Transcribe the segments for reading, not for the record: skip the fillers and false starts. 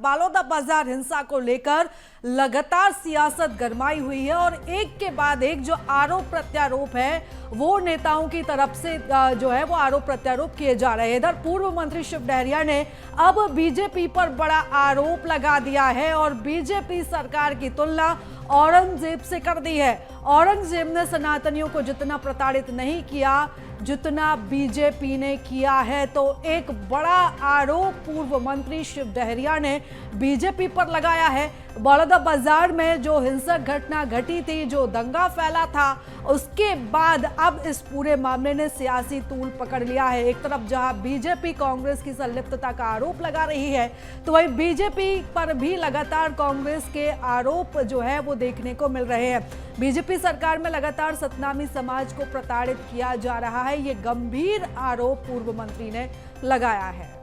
बालोदाबाजार हिंसा को लेकर लगातार सियासत गरमाई हुई है और एक के बाद एक जो आरोप प्रत्यारोप है वो नेताओं की तरफ से जो है वो आरोप प्रत्यारोप किए जा रहे हैं। इधर पूर्व मंत्री शिव डहरिया ने अब बीजेपी पर बड़ा आरोप लगा दिया है और बीजेपी सरकार की तुलना औरंगजेब से कर दी है। औरंगजेब ने सनातनियों को जितना प्रताड़ित नहीं किया जितना बीजेपी ने किया है, तो एक बड़ा आरोप पूर्व मंत्री शिव डहरिया ने बीजेपी पर लगाया है। बालोदाबाजार में जो हिंसक घटना घटी थी, जो दंगा फैला था, उसके बाद अब इस पूरे मामले ने सियासी तूल पकड़ लिया है। एक तरफ जहां बीजेपी कांग्रेस की संलिप्तता का आरोप लगा रही है, तो वहीं बीजेपी पर भी लगातार कांग्रेस के आरोप जो है वो देखने को मिल रहे हैं। बीजेपी सरकार में लगातार सतनामी समाज को प्रताड़ित किया जा रहा है, ये गंभीर आरोप पूर्व मंत्री ने लगाया है।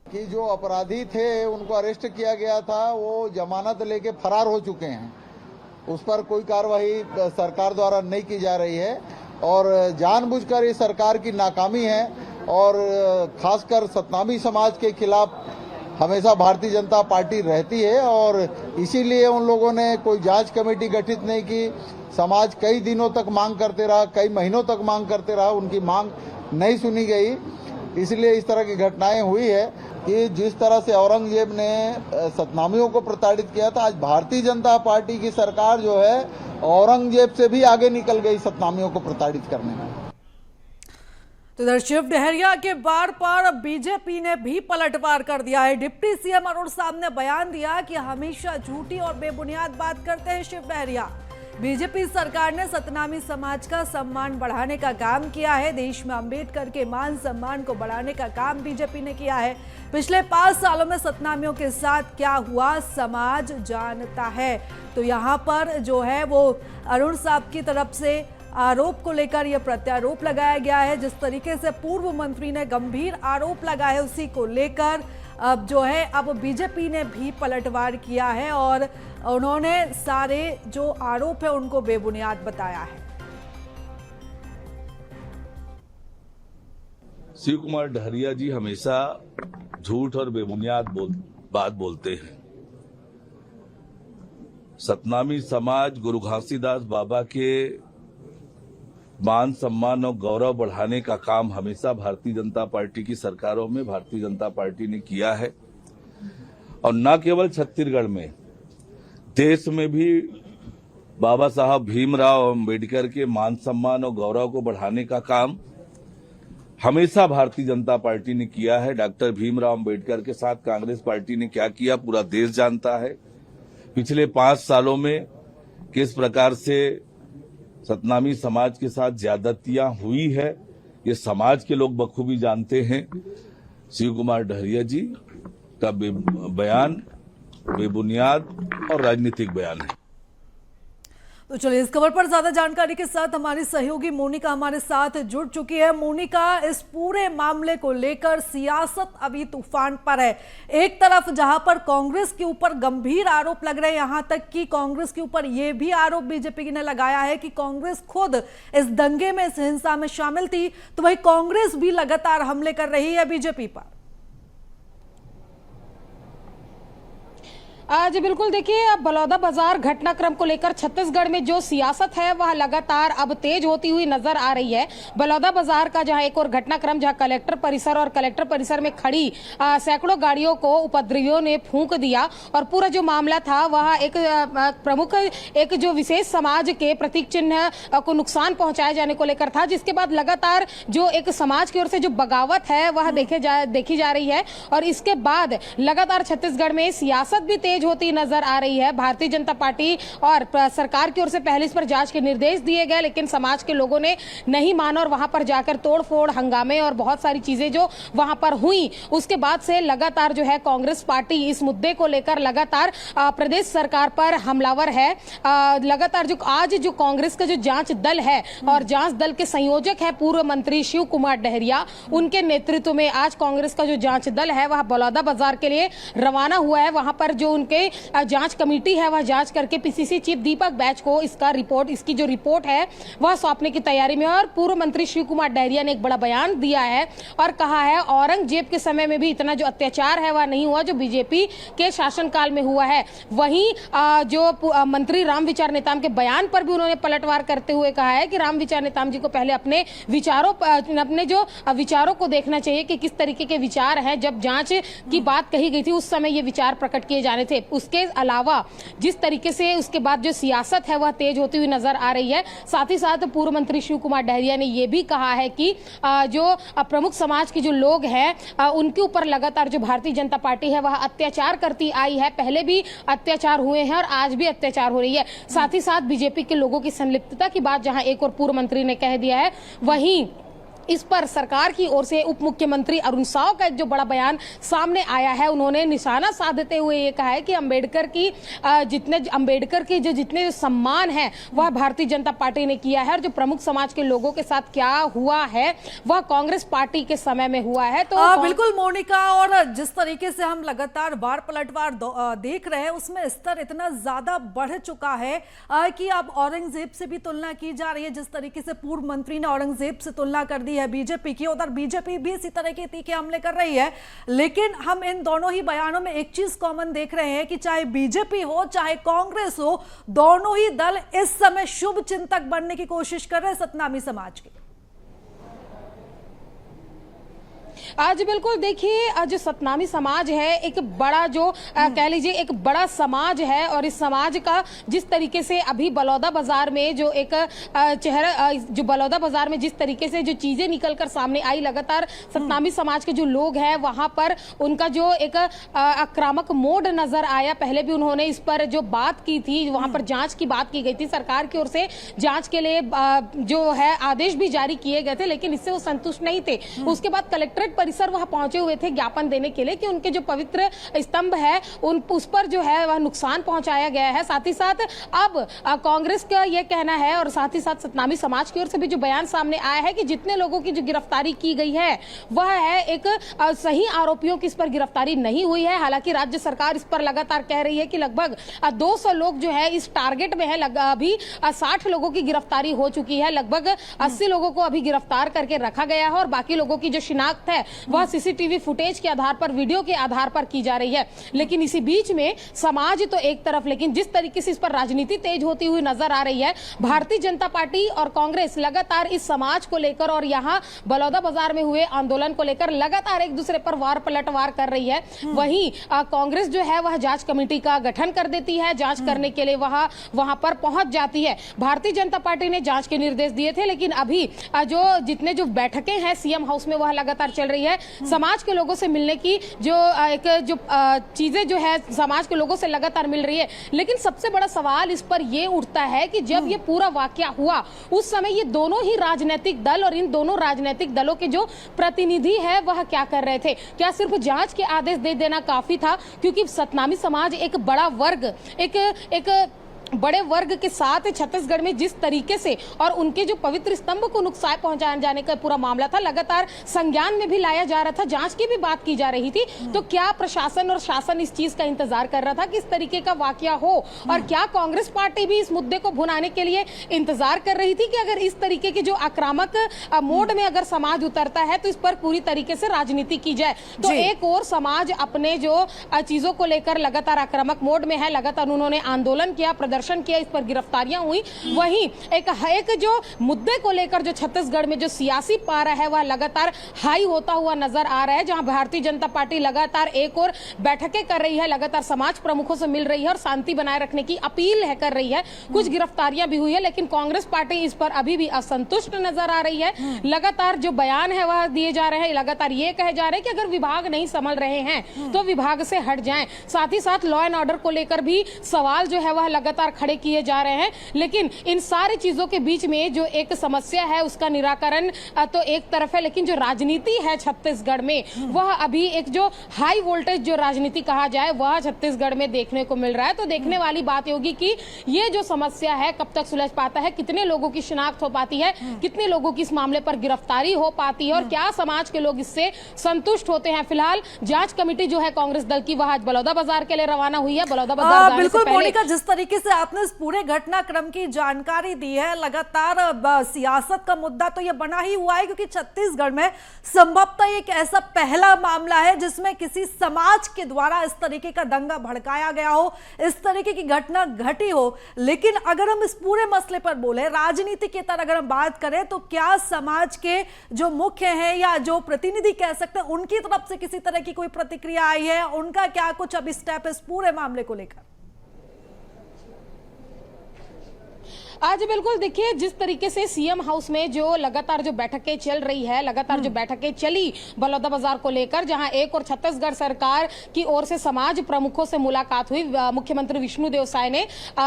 कि जो अपराधी थे उनको अरेस्ट किया गया था, वो जमानत लेके फरार हो चुके हैं। उस पर कोई कार्रवाई सरकार द्वारा नहीं की जा रही है और जानबूझकर ये सरकार की नाकामी है और खासकर सतनामी समाज के खिलाफ हमेशा भारतीय जनता पार्टी रहती है और इसीलिए उन लोगों ने कोई जांच कमेटी गठित नहीं की। समाज कई दिनों तक मांग करते रहा, कई महीनों तक मांग करते रहा, उनकी मांग नहीं सुनी गई। इसलिए इस तरह की घटनाएं हुई है कि जिस तरह से औरंगजेब ने सतनामियों को प्रताड़ित किया था, आज भारतीय जनता पार्टी की सरकार जो है औरंगजेब से भी आगे निकल गई सतनामियों को प्रताड़ित करने में। तो इधर शिव डहरिया के बार पर बीजेपी ने भी पलटवार कर दिया है। डिप्टी सीएम अरुण साहब ने बयान दिया कि हमेशा झूठी और बेबुनियाद बात करते हैं शिव डहरिया। बीजेपी सरकार ने सतनामी समाज का सम्मान बढ़ाने का काम किया है। देश में अंबेडकर के मान सम्मान को बढ़ाने का काम बीजेपी ने किया है। पिछले 5 सालों में सतनामियों के साथ क्या हुआ समाज जानता है। तो यहाँ पर जो है वो अरुण साहब की तरफ से आरोप को लेकर यह प्रत्यारोप लगाया गया है। जिस तरीके से पूर्व मंत्री ने गंभीर आरोप लगाए उसी को लेकर अब जो है अब बीजेपी ने भी पलटवार किया है और उन्होंने सारे जो आरोप है उनको बेबुनियाद बताया है। शिव कुमार डहरिया जी हमेशा झूठ और बेबुनियाद बात बोलते हैं। सतनामी समाज गुरु घासीदास बाबा के मान सम्मान और गौरव बढ़ाने का काम हमेशा भारतीय जनता पार्टी की सरकारों में भारतीय जनता पार्टी ने किया है और न केवल छत्तीसगढ़ में, देश में भी बाबा साहब भीमराव अंबेडकर के मान सम्मान और गौरव को बढ़ाने का काम हमेशा भारतीय जनता पार्टी ने किया है। डॉक्टर भीमराव अंबेडकर के साथ कांग्रेस पार्टी ने क्या किया पूरा देश जानता है। पिछले 5 सालों में किस प्रकार से सतनामी समाज के साथ ज्यादतियां हुई है, ये समाज के लोग बखूबी जानते हैं। शिव कुमार डहरिया जी का बयान बेबुनियाद और राजनीतिक बयान है। तो चलिए इस खबर पर ज्यादा जानकारी के साथ हमारी सहयोगी मोनिका हमारे साथ जुड़ चुकी है। मोनिका, इस पूरे मामले को लेकर सियासत अभी तूफान पर है। एक तरफ जहां पर कांग्रेस के ऊपर गंभीर आरोप लग रहे हैं, यहां तक कि कांग्रेस के ऊपर यह भी आरोप बीजेपी ने लगाया है कि कांग्रेस खुद इस दंगे में, इस हिंसा में शामिल थी, तो वही कांग्रेस भी लगातार हमले कर रही है बीजेपी पर। जी बिल्कुल, देखिए अब बलौदाबाजार घटनाक्रम को लेकर छत्तीसगढ़ में जो सियासत है वह लगातार अब तेज होती हुई नजर आ रही है। बलौदाबाजार का जहां एक और घटनाक्रम, जहां कलेक्टर परिसर में खड़ी सैकड़ों गाड़ियों को उपद्रवियों ने फूंक दिया और पूरा जो मामला था वह एक प्रमुख, एक जो विशेष समाज के प्रतीक चिन्ह को नुकसान पहुंचाए जाने को लेकर था, जिसके बाद लगातार जो एक समाज की ओर से जो बगावत है वह देखी जा रही है और इसके बाद लगातार छत्तीसगढ़ में सियासत भी तेज होती नजर आ रही है। भारतीय जनता पार्टी और सरकार की ओर से पहले इस पर जांच के निर्देश दिए गए, लेकिन समाज के लोगों ने नहीं माना और वहां पर जाकर तोड़फोड़, हंगामे और बहुत सारी चीजें जो वहां पर हुई, उसके बाद से लगातार जो है कांग्रेस पार्टी इस मुद्दे को लेकर लगातार प्रदेश सरकार पर हमलावर है। लगातार जो आज जो कांग्रेस का जो जांच दल है और जांच दल के संयोजक है पूर्व मंत्री शिव कुमार डहरिया, उनके नेतृत्व में आज कांग्रेस का जो जांच दल है वह बलौदाबाजार के लिए रवाना हुआ है। वहां पर जो उनके चूंकि जांच कमेटी है वह जांच करके पीसीसी चीफ दीपक बैच को इसकी जो रिपोर्ट है वह सौंपने की तैयारी में। और पूर्व मंत्री शिव कुमार डहरिया ने एक बड़ा बयान दिया है और कहा है औरंगजेब के समय में भी इतना जो अत्याचार है वह नहीं हुआ जो बीजेपी के शासनकाल में हुआ है। वहीं जो मंत्री रामविचार नेताम के बयान पर भी उन्होंने पलटवार करते हुए कहा है कि रामविचार नेताम जी को पहले अपने जो विचारों को देखना चाहिए कि किस तरीके के विचार हैं। जब जांच की बात कही गई थी उस समय ये विचार प्रकट किए जाने थे। उसके अलावा जिस तरीके से उसके बाद जो सियासत है वह तेज होती हुई नजर आ रही है। साथ ही साथ पूर्व मंत्री शिव कुमार डहरिया ने यह भी कहा है कि जो प्रमुख समाज के जो लोग हैं उनके ऊपर लगातार जो भारतीय जनता पार्टी है वह अत्याचार करती आई है। पहले भी अत्याचार हुए हैं और आज भी अत्याचार हो रही है। साथ ही साथ बीजेपी के लोगों की संलिप्तता की बात जहां एक और पूर्व मंत्री ने कह दिया है, वहीं इस पर सरकार की ओर से उप मुख्यमंत्री अरुण साव का एक जो बड़ा बयान सामने आया है, उन्होंने निशाना साधते हुए ये कहा है कि अंबेडकर के जो जितने सम्मान है वह भारतीय जनता पार्टी ने किया है और जो प्रमुख समाज के लोगों के साथ क्या हुआ है वह कांग्रेस पार्टी के समय में हुआ है। तो बिल्कुल मोनिका, और जिस तरीके से हम लगातार वार पलटवार देख रहे हैं उसमें स्तर इतना ज्यादा बढ़ चुका है कि अब औरंगजेब से भी तुलना की जा रही है। जिस तरीके से पूर्व मंत्री ने औरंगजेब से तुलना कर दी है बीजेपी की, उधर बीजेपी भी इसी तरह के तीखे हमले कर रही है। लेकिन हम इन दोनों ही बयानों में एक चीज कॉमन देख रहे हैं कि चाहे बीजेपी हो चाहे कांग्रेस हो, दोनों ही दल इस समय शुभ चिंतक बनने की कोशिश कर रहे हैं सतनामी समाज की। आज बिल्कुल देखिए जो सतनामी समाज है एक बड़ा जो कह लीजिए एक बड़ा समाज है और इस समाज का जिस तरीके से अभी बलौदा बाजार में जो एक चेहरा जो बलौदा बाजार में जिस तरीके से जो चीजें निकलकर सामने आई, लगातार सतनामी समाज के जो लोग हैं वहां पर उनका जो एक आक्रामक मोड नजर आया। पहले भी उन्होंने इस पर जो बात की थी, वहां पर जांच की बात की गई थी, सरकार की ओर से जांच के लिए जो है आदेश भी जारी किए गए थे, लेकिन इससे वो संतुष्ट नहीं थे। उसके बाद कलेक्ट्रेट परिसर वहां पहुंचे हुए थे ज्ञापन देने के लिए कि उनके जो पवित्र स्तंभ है उस पर जो है वह नुकसान पहुंचाया गया है। साथ ही साथ अब कांग्रेस का यह कहना है और साथ ही साथ सतनामी समाज की ओर से भी जो बयान सामने आया है कि जितने लोगों की जो गिरफ्तारी की गई है वह है एक सही आरोपियों की इस पर गिरफ्तारी नहीं हुई है। हालांकि राज्य सरकार इस पर लगातार कह रही है कि लगभग 200 लोग जो है इस टारगेट में है। अभी 60 लोगों की गिरफ्तारी हो चुकी है, लगभग 80 लोगों को अभी गिरफ्तार करके रखा गया है और बाकी लोगों की जो शिनाख्त है वह सीसीटीवी फुटेज के आधार पर, वीडियो के आधार पर की जा रही है। लेकिन इसी बीच में समाज तो एक तरफ, लेकिन जिस तरीके से इस पर राजनीति तेज होती हुई नजर आ रही है, भारतीय जनता पार्टी और कांग्रेस लगातार इस समाज को लेकर और यहां बलौदा बाजार में हुए आंदोलन को लेकर लगातार एक दूसरे पर वार पलटवार कर रही है। वहीं कांग्रेस जो है वह जांच कमेटी का गठन कर देती है, जांच करने के लिए वहां पर पहुंच जाती है। भारतीय जनता पार्टी ने जांच के निर्देश दिए थे, लेकिन अभी जितने जो बैठकें हैं सीएम हाउस में वह लगातार चल रही है। समाज के लोगों से मिलने की जो चीजें जो है समाज के लोगों से लगातार मिल रही है। लेकिन सबसे बड़ा सवाल इस पर यह उठता है कि जब ये पूरा वाकया हुआ उस समय ये दोनों ही राजनीतिक दल और इन दोनों राजनीतिक दलों के जो प्रतिनिधि है वह क्या कर रहे थे? क्या सिर्फ जांच के आदेश दे देना काफी था? क्योंकि सतनामी समाज एक बड़ा वर्ग, एक बड़े वर्ग के साथ छत्तीसगढ़ में जिस तरीके से और उनके जो पवित्र स्तंभ को नुकसान पहुंचाए जाने का पूरा मामला था, लगातार संज्ञान में भी लाया जा रहा था, जांच की भी बात की जा रही थी। तो क्या प्रशासन और शासन इस चीज का इंतजार कर रहा था कि इस तरीके का वाकया हो? और क्या कांग्रेस पार्टी भी इस मुद्दे को भुनाने के लिए इंतजार कर रही थी कि अगर इस तरीके के जो आक्रामक मोड में अगर समाज उतरता है तो इस पर पूरी तरीके से राजनीति की जाए? तो एक और समाज अपने जो चीजों को लेकर लगातार आक्रामक मोड में है, लगातार उन्होंने आंदोलन किया, प्रदर्शन किया, इस पर गिरफ्तारियां हुई। वहीं एक जो मुद्दे को लेकर जो छत्तीसगढ़ में जो सियासी पारा है वह लगातार हाई होता हुआ नजर आ रहा है, जहां भारतीय जनता पार्टी लगातार एक और बैठकें कर रही है, लगातार समाज प्रमुखों से मिल रही है और शांति बनाए रखने की अपील है कर रही है। कुछ गिरफ्तारियां भी हुई है, लेकिन कांग्रेस पार्टी इस पर अभी भी असंतुष्ट नजर आ रही है। लगातार जो बयान है वह दिए जा रहे हैं, लगातार ये कहे जा रहे हैं कि अगर विभाग नहीं संभल रहे हैं तो विभाग से हट जाएं। साथ ही साथ लॉ एंड ऑर्डर को लेकर भी सवाल जो है वह लगातार खड़े किए जा रहे हैं। लेकिन इन सारी चीजों के बीच में जो एक समस्या है उसका निराकरण तो एक तरफ है, लेकिन जो राजनीति है छत्तीसगढ़ में वह अभी एक जो हाई वोल्टेज जो राजनीति कहा जाए वह छत्तीसगढ़ में देखने को मिल रहा है। तो देखने वाली बात होगी कि ये जो समस्या है कब तक सुलझ पाता है, कितने लोगों की शिनाख्त हो पाती है, कितने लोगों की इस मामले पर गिरफ्तारी हो पाती है और क्या समाज के लोग इससे संतुष्ट होते हैं। फिलहाल जांच कमेटी जो है कांग्रेस दल की वह आज बलौदाबाजार के लिए रवाना हुई है। बलौदाबाजार जाने से बिल्कुल पहले मोनिका, जिस तरीके से आपने इस पूरे घटनाक्रम की जानकारी दी है, लगातार सियासत का मुद्दा तो ये बना ही हुआ है क्योंकि छत्तीसगढ़ में संभवतः एक ऐसा पहला मामला है जिसमें किसी समाज के द्वारा इस तरीके का दंगा भड़काया गया हो, इस तरीके की घटना घटी हो। लेकिन अगर हम इस पूरे मसले पर बोले, राजनीति की तरह अगर हम बात करें, तो क्या समाज के जो मुख्य हैं या जो प्रतिनिधि कह सकते हैं उनकी तरफ से किसी तरह की कोई प्रतिक्रिया आई है? उनका क्या कुछ अब स्टेप इस पूरे मामले को लेकर? आज बिल्कुल देखिए, जिस तरीके से सीएम हाउस में जो लगातार जो बैठकें चल रही है, लगातार जो बैठकें चली बलौदाबाजार को लेकर, जहां एक और छत्तीसगढ़ सरकार की ओर से समाज प्रमुखों से मुलाकात हुई। मुख्यमंत्री विष्णुदेव साय ने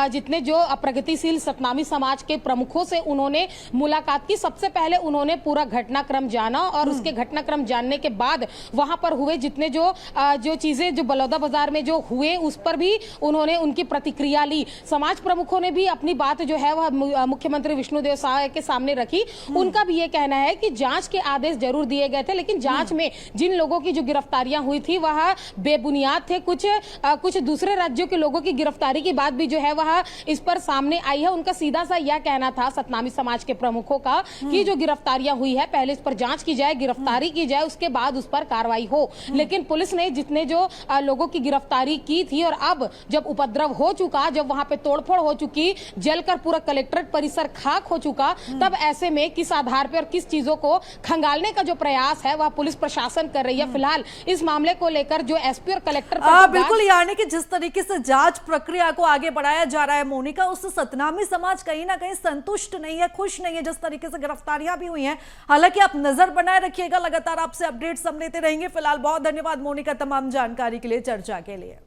जितने जो प्रगतिशील सतनामी समाज के प्रमुखों से उन्होंने मुलाकात की। सबसे पहले उन्होंने पूरा घटनाक्रम जाना और उसके घटनाक्रम जानने के बाद वहां पर हुए जितने जो चीजें जो बलौदाबाजार में जो हुए उस पर भी उन्होंने उनकी प्रतिक्रिया ली। समाज प्रमुखों ने भी अपनी बात जो है मुख्यमंत्री विष्णुदेव साय के सामने रखी। उनका भी ये कहना है कि जांच के आदेश जरूर दिए गए थे, लेकिन जांच में जिन लोगों की जो गिरफ्तारियां हुई थी वह बेबुनियाद थे। कुछ दूसरे राज्यों के लोगों की गिरफ्तारी की बात भी जो है वह इस पर सामने आई है। उनका सीधा सा यह कहना था सतनामी समाज के प्रमुखों का कि जो गिरफ्तारियां हुई है पहले इस पर जांच की जाए, गिरफ्तारी की जाए, उसके बाद उस पर कार्रवाई हो। लेकिन पुलिस ने जितने जो लोगों की गिरफ्तारी की थी और अब जब उपद्रव हो चुका, जब वहां पे तोड़फोड़ हो चुकी, जलकर पूरा कलेक्ट्रेट परिसर खाक हो चुका, तब ऐसे में किस आधार पर और किस चीजों को खंगालने का जो प्रयास है वह पुलिस प्रशासन कर रही है। फिलहाल इस मामले को लेकर जो एसपी और कलेक्टर बिल्कुल, यानी कि जिस तरीके से जांच प्रक्रिया को आगे बढ़ाया जा रहा है मोनिका, उससे सतनामी समाज कहीं ना कहीं संतुष्ट नहीं है, खुश नहीं है जिस तरीके से गिरफ्तारियां भी हुई हैं। हालांकि आप नजर बनाए रखिएगा, लगातार आपसे अपडेट्स हम लेते रहेंगे। फिलहाल बहुत धन्यवाद मोनिका तमाम जानकारी के लिए, चर्चा के लिए।